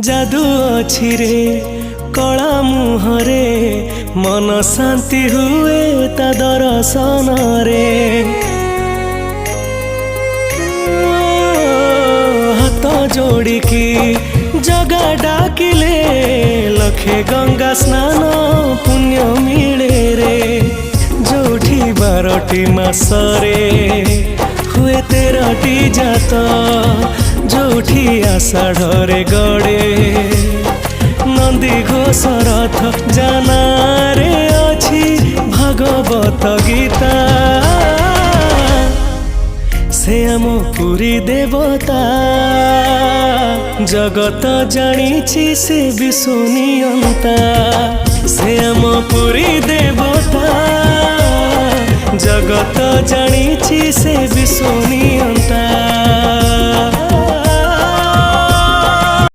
जादू अछि रे कला मुहरे मन शांति हुए ता दर्शन रे। हाथ जोड़िकी जगा डाकिले लखे गंगा स्नान पुण्य मिले रे। जोठी 12टी मासरे हुए 13टी जात जोठी आषाढ़े गड़े नंदी घोष रथ जाना रे अछि भागवत गीता। से आम पुरी देवता जगत जानिछि से विश्वनियंता। से आम पुरी देवता जगत जानिछि से विश्वनियंता।